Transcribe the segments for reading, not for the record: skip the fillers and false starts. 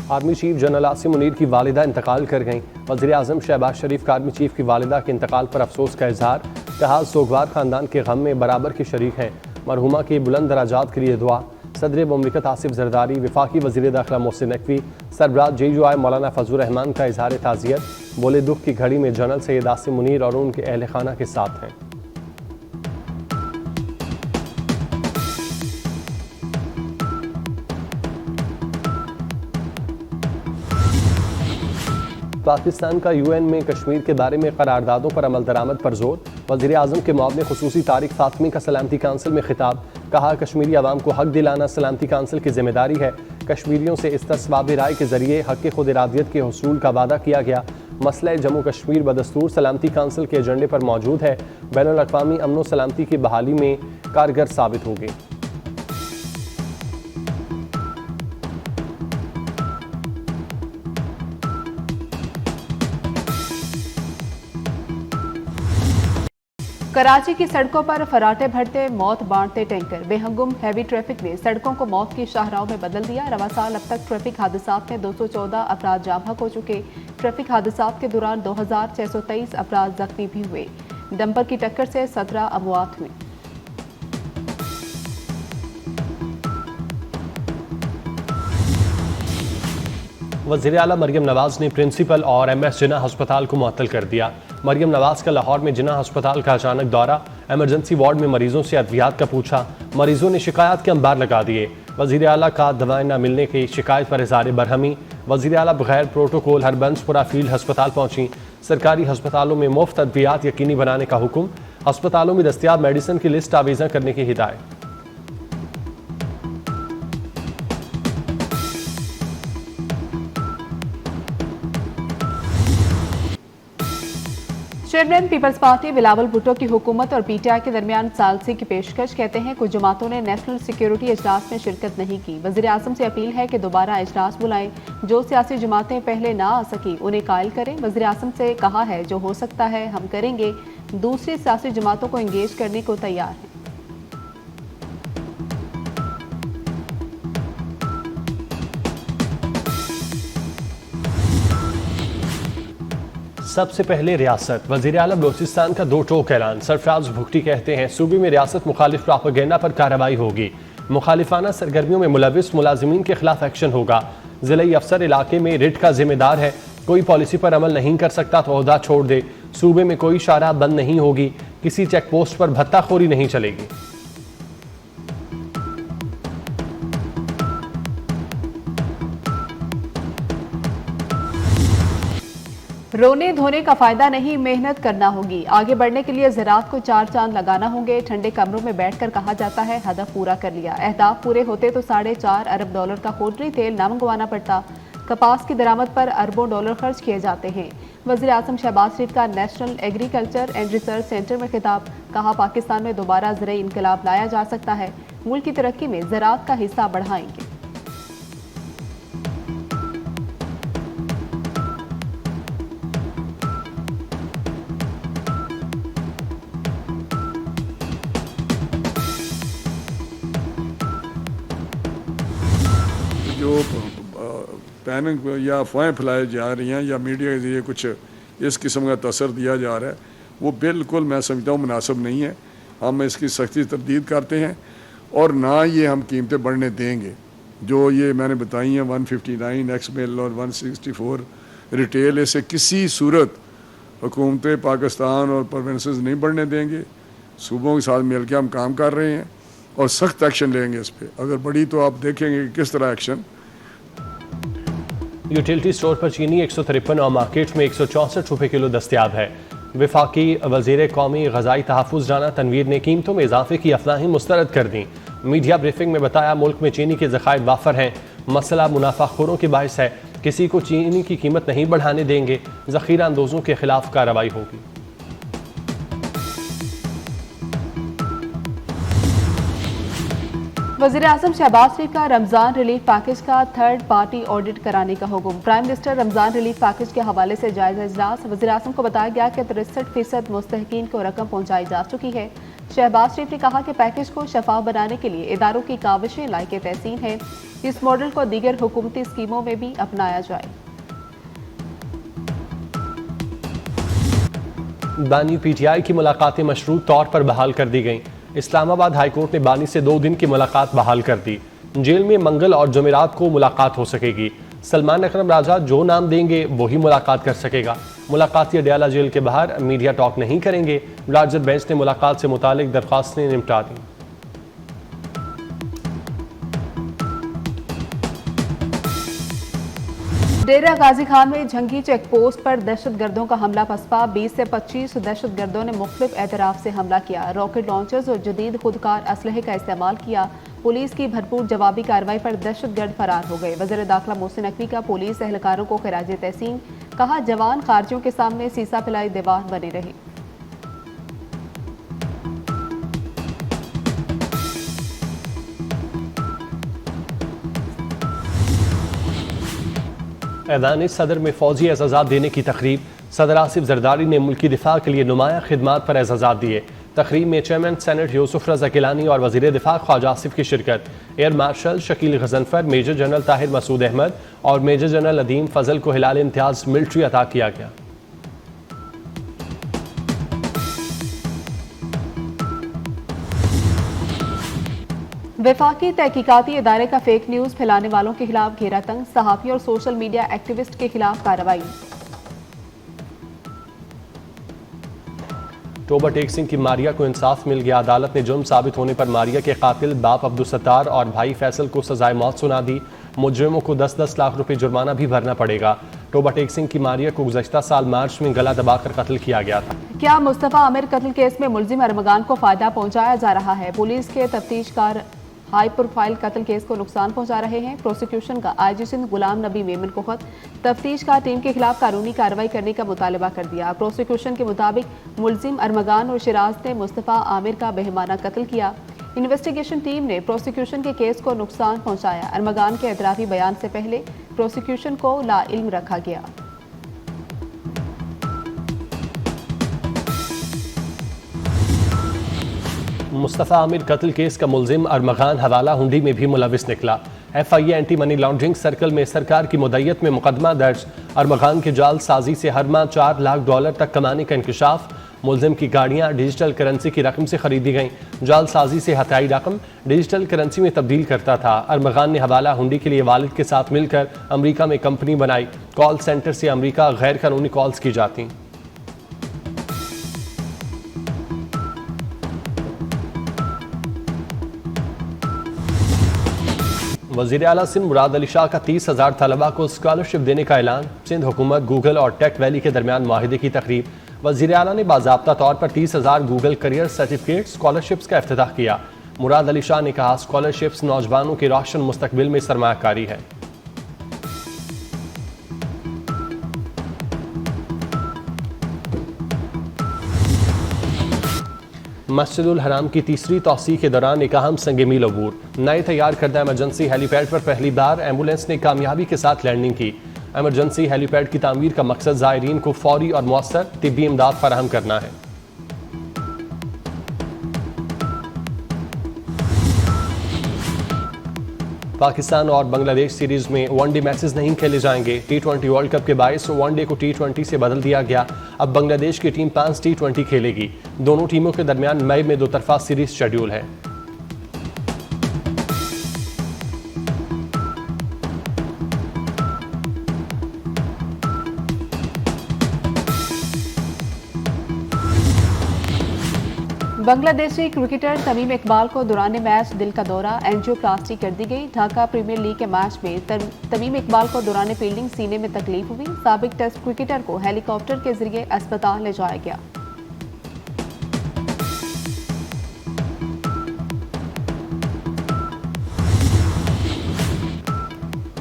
Army chief general Asim Munir की वालिदा इंतकाल कर गईं। वज़ीर आज़म शहबाज शरीफ का आर्मी चीफ की वालिदा के इंतकाल पर अफसोस का इजहार। कहा सोगवार ख़ानदान के गम में बराबर के शरीक हैं। मरहुमा के बुलंद दराजात के लिए दुआ। सदर मुमलिकत आसिफ जरदारी, वफाकी वज़ीर दाखिला मोहसिन नकवी, सरबराह JUI मौलाना फजलुर रहमान का इजहार ताज़ियत। बोले दुख की घड़ी में जनरल सैयद आसिम मुनीर और उनके अहल खाना के साथ हैं। पाकिस्तान का UN में कश्मीर के बारे में करारदादों पर अमल दरामद पर जोर। वज़ीर आज़म के मुआविन खुसूसी तारिक फातमी का सलामती काउंसिल में खिताब। कहा कश्मीरी अवाम को हक दिलाना सलामती काउंसिल की जिम्मेदारी है। कश्मीरियों से इस्तिस्वाब राय के जरिए हक खुद इरादियत के हुसूल का वादा किया गया। मसला जम्मू कश्मीर बदस्तूर सलामती काउंसिल के एजेंडे पर मौजूद है। बैनुल अक़वामी अमन व सलामती की बहाली में कारगर साबित होगी। कराची की सड़कों पर फराटे भरते मौत बांटते टैंकर। बेहंगुम हैवी ट्रैफिक ने सड़कों को मौत की शाहराहों में बदल दिया। रवा साल अब तक ट्रैफिक हादसात में 214 अफराद जाँ बहक हो चुके। ट्रैफिक हादसात के दौरान 2623 अफराद जख्मी भी हुए। डंपर की टक्कर से 17 अमवात हुई। वज़ीर आला मरियम नवाज ने प्रिंसिपल और MS जिन्ना अस्पताल को मुअत्तल कर दिया। मरियम नवाज का लाहौर में जिन्ना अस्पताल का अचानक दौरा। एमरजेंसी वार्ड में मरीजों से अद्वियात का पूछा। मरीजों ने शिकायत के अंबार लगा दिए। वज़ीर आला का दवाएं न मिलने की शिकायत पर इज़हार बरहमी। वज़ीर आला बगैर प्रोटोकॉल हरबंसपुरा फील्ड अस्पताल पहुंची। सरकारी अस्पतालों में मुफ्त अद्वियात यकीनी बनाने का हुक्म। अस्पतालों में दस्तियाब मेडिसिन की लिस्ट आवेज़ा करने की हिदायत। चेयरमैन पीपल्स पार्टी बिलावल भुट्टो की हुकूमत और PTI के दरमियान सालसी की पेशकश। कहते हैं कुछ जमातों ने नेशनल सिक्योरिटी इजलास में शिरकत नहीं की। वज़ीर आज़म से अपील है कि दोबारा इजलास बुलाएं। जो सियासी जमातें पहले ना आ सकी उन्हें कायल करें। वज़ीर आज़म से कहा है जो हो सकता है हम करेंगे। दूसरी सियासी जमातों को इंगेज करने को तैयार हैं। सबसे पहले रियासत। वज़ीर आला बलोचिस्तान का 2 टोक ऐलान। सरफराज भुगटी कहते हैं सूबे में रियासत मुखालिफ प्रोपेगेंडा पर कार्रवाई होगी। मुखालिफाना सरगर्मियों में मुलविस मुलाजिमीन के खिलाफ एक्शन होगा। ज़िला अफसर इलाके में रिट का जिम्मेदार है। कोई पॉलिसी पर अमल नहीं कर सकता तो ओहदा छोड़ दे। सूबे में कोई शाहराह बंद नहीं होगी। किसी चेक पोस्ट पर भत्ताखोरी नहीं चलेगी। रोने धोने का फायदा नहीं, मेहनत करना होगी। आगे बढ़ने के लिए ज़राअत को 4 चांद लगाना होंगे। ठंडे कमरों में बैठकर कहा जाता है हदफ पूरा कर लिया। अहदाफ पूरे होते तो $4.5 अरब डॉलर का पोल्ट्री तेल ना मंगवाना पड़ता। कपास की दरामद पर अरबों डॉलर खर्च किए जाते हैं। वज़ीर आज़म शहबाज शरीफ का national agriculture and research centre में खिताब। कहा पाकिस्तान में दोबारा ज़राई इनकलाब लाया जा सकता है। मुल्क की तरक्की में ज़राअत का हिस्सा बढ़ाएंगे। जो पैनिक या अफवाहें फैलाई जा रही हैं या मीडिया के जरिए कुछ इस किस्म का तसर दिया जा रहा है वो बिल्कुल मैं समझता हूँ मुनासिब नहीं है। हम इसकी सख्ती तरदीद करते हैं और ना ये हम कीमतें बढ़ने देंगे। जो ये मैंने बताई हैं 159 एक्स मिल और 164 रिटेल, इसे किसी सूरत हुकूमत पाकिस्तान और प्रोविंसेस नहीं बढ़ने देंगे। सूबों के साथ मिल के हम काम कर रहे हैं और सख्त एक्शन लेंगे इस पर। अगर बड़ी तो आप देखेंगे कि किस तरह एक्शन। यूटिलिटी स्टोर पर चीनी 153 और मार्केट में 164 रुपये किलो दस्तियाब है। वफाकी वज़ीर कौमी ग़ज़ाई तहफ़्फ़ुज़ राना तनवीर ने कीमतों में इजाफे की अफवाहें मुस्तरद कर दी। मीडिया ब्रीफिंग में बताया मुल्क में चीनी के ज़खायर वाफर हैं। मसला मुनाफाखोरों के बायस है। किसी को चीनी की कीमत नहीं बढ़ाने देंगे। ज़ख़ीरा अंदोज़ों के खिलाफ कार्रवाई होगी। वज़ीर आज़म शहबाज शरीफ का रमज़ान रिलीफ पैकेज का 3rd पार्टी ऑडिट कराने का हुक्म। Prime minister Ramzan relief package के हवाले से जायज़ा इजलास। वज़ीर आज़म को बताया गया कि 63% मुस्तहकीन को रकम पहुँचाई जा चुकी है। शहबाज शरीफ ने कहा कि पैकेज को शफाफ बनाने के लिए इदारों की काविशें लायक तहसीन हैं। इस मॉडल को दीगर हुकूमती स्कीमों में भी अपनाया जाए। बानी पीटीआई की मुलाकातें मशरूत तौर पर बहाल कर दी गईं। इस्लामाबाद हाईकोर्ट ने बानी से 2 दिन की मुलाकात बहाल कर दी। जेल में मंगल और जुमेरात को मुलाकात हो सकेगी। सलमान अकरम राजा जो नाम देंगे वही मुलाकात कर सकेगा। मुलाकाती अडयाला जेल के बाहर मीडिया टॉक नहीं करेंगे। लार्जर बेंच ने मुलाकात से मुतालिक दरख्वास्तें निपटा दी। डेरा गाजी खान में जंगी चेक पोस्ट पर दहशतगर्दों का हमला पसपा। 20 से 25 दहशतगर्दों ने मुख्तलिफ एतराफ से हमला किया। रॉकेट लॉन्चर्स और जदीद खुदकार असलहे का इस्तेमाल किया। पुलिस की भरपूर जवाबी कार्रवाई पर दहशतगर्द फरार हो गए। वज़ीर दाखिला मोहसिन नकवी का पुलिस एहलकारों को खिराज तहसीन। कहा जवान खारजियों के सामने सीसा पिलाई दीवार बने रहे। ऐलान सदर में फौजी एजाज़ात देने की तकरीब। सदर आसिफ जरदारी ने मुल्की दिफा के लिए नुमाया खिदमात पर एजाज़ात दिए। तकरीब में चेयरमैन सेनेट यूसुफ रज़ा गिलानी और वज़ीर दिफा ख्वाजा आसिफ की शिरकत। Air marshal Shakeel Ghazanfar, major general Tahir Masood Ahmed और मेजर जनरल अदीम फजल को हिलाल इम्तियाज मिलिट्री अता किया गया। वफाकी तहकीकाती इदारे का फेक न्यूज फैलाने वालों के खिलाफ घेरा तंग। सहाफ़ी और सोशल मीडिया एक्टिविस्ट के खिलाफ कार्रवाई। टोबा टेक सिंह की मारिया को इंसाफ मिल गया। अदालत ने जुर्म साबित होने पर मारिया के कातिल बाप अब्दुल सत्तार और भाई फैसल को सजाए मौत सुना दी। मुजरिमों को 10-10 लाख रुपए जुर्माना भी भरना पड़ेगा। टोबा टेक सिंह की मारिया को गुज़श्ता साल मार्च में गला दबाकर कत्ल किया गया था। क्या मुस्तफ़ा आमिर कत्ल केस में मुलजिम अरमगान को फायदा पहुंचाया जा रहा है? पुलिस के तफ्तीशकार हाई प्रोफाइल कत्ल केस को नुकसान पहुंचा रहे हैं। प्रोसिक्यूशन का आईजी सिंध गुलाम नबी मेमन को खत। तफ्तीशकार टीम के खिलाफ कानूनी कार्रवाई करने का मुतालबा कर दिया। प्रोसिक्यूशन के मुताबिक मुलजिम अरमगान और शिराज ने मुस्तफ़ा आमिर का बेहमाना कत्ल किया। इन्वेस्टिगेशन टीम ने प्रोसिक्यूशन के केस को नुकसान पहुंचाया। अरमगान के एतराफी बयान से पहले प्रोसिक्यूशन को लाइल्म रखा गया। मुस्तफ़ा आमिर कत्ल केस का मुलजिम अरमगान हवाला हुंडी में भी मुलविस निकला। FIA anti money laundering circle में सरकार की मुद्दत में मुकदमा दर्ज। अरमगान के जाल साजी से हर माह $4 लाख तक कमाने का इंकशाफ। मुलजिम की गाड़ियां डिजिटल करेंसी की रकम से खरीदी गईं। जाल साजी से हथाई रकम डिजिटल करेंसी में तब्दील करता था। अरमगान ने हवाला हुंडी के लिए वालिद के साथ मिलकर अमरीका में कंपनी बनाई। कॉल सेंटर से अमरीका गैर कानूनी कॉल्स की जाती। वज़ीर आला सिंध मुराद अली शाह का 30,000 तलबा को स्कॉलरशिप देने का ऐलान। सिंध हुकूमत, गूगल और टेक वैली के दरमियान माहिदे की तकरीब। वज़ीर आला ने बाज़ाब्ता तौर पर 30,000 गूगल करियर सर्टिफिकेट स्कॉलरशिप्स का इफ्तिताह किया। मुराद अली शाह ने कहा स्कॉलरशिप्स नौजवानों के रोशन मुस्तकबिल में सरमायाकारी है। मस्जिदुल हराम की तीसरी तौसी के दौरान एक अहम संग मील अबूर। नए तैयार करदा एमरजेंसी हेलीपैड पर पहली बार एम्बुलेंस ने कामयाबी के साथ लैंडिंग की। एमरजेंसी हेलीपैड की तामीर का मकसद ज़ायरीन को फौरी और मौसर तिब्बी इमदाद फराहम करना है। पाकिस्तान और बांग्लादेश सीरीज में वनडे मैचेस नहीं खेले जाएंगे। T20 वर्ल्ड कप के बायस वनडे को T20 से बदल दिया गया। अब बांग्लादेश की टीम 5 T20 खेलेगी। दोनों टीमों के दरमियान मई में दोतरफा सीरीज शेड्यूल है। बांग्लादेशी क्रिकेटर तमीम इकबाल को दौरान मैच दिल का दौरा, एंजियोप्लास्टी कर दी गई। ढाका प्रीमियर लीग के मैच में तमीम इकबाल को दौरान फील्डिंग सीने में तकलीफ हुई। साबिक टेस्ट क्रिकेटर को हेलीकॉप्टर के जरिए अस्पताल ले जाया गया।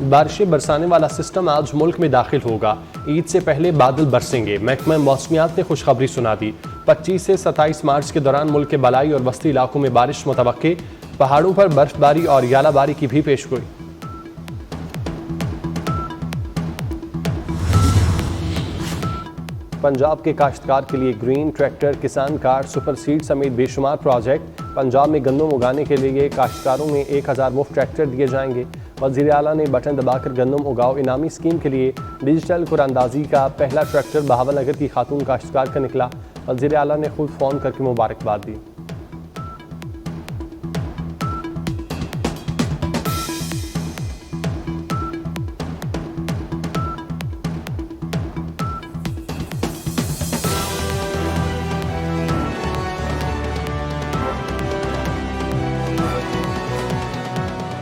बारिशें बरसाने वाला सिस्टम आज मुल्क में दाखिल होगा। ईद से पहले बादल बरसेंगे। महकमा मौसमियात ने खुशखबरी सुना दी। 25 से 27 मार्च के दौरान मुल्क के बलाई और वस्ती इलाकों में बारिश मुतवक्के। पहाड़ों पर बर्फबारी और यालाबारी की भी पेशगोई। पंजाब के काश्तकार के लिए ग्रीन ट्रैक्टर, किसान कार्ड, सुपर सीड समेत बेशुमार प्रोजेक्ट। पंजाब में गंदम उगाने के लिए काश्तकारों में 1000 मुफ्त ट्रैक्टर दिए जाएंगे। वज़ीर आला ने बटन दबाकर गंदम उगाओ इनामी स्कीम के लिए डिजिटल कुरानंदाजी का पहला ट्रैक्टर बहावलनगर की खातून काश्तकार का निकला। वज़ीर आला ने खुद फ़ोन करके मुबारकबाद दी।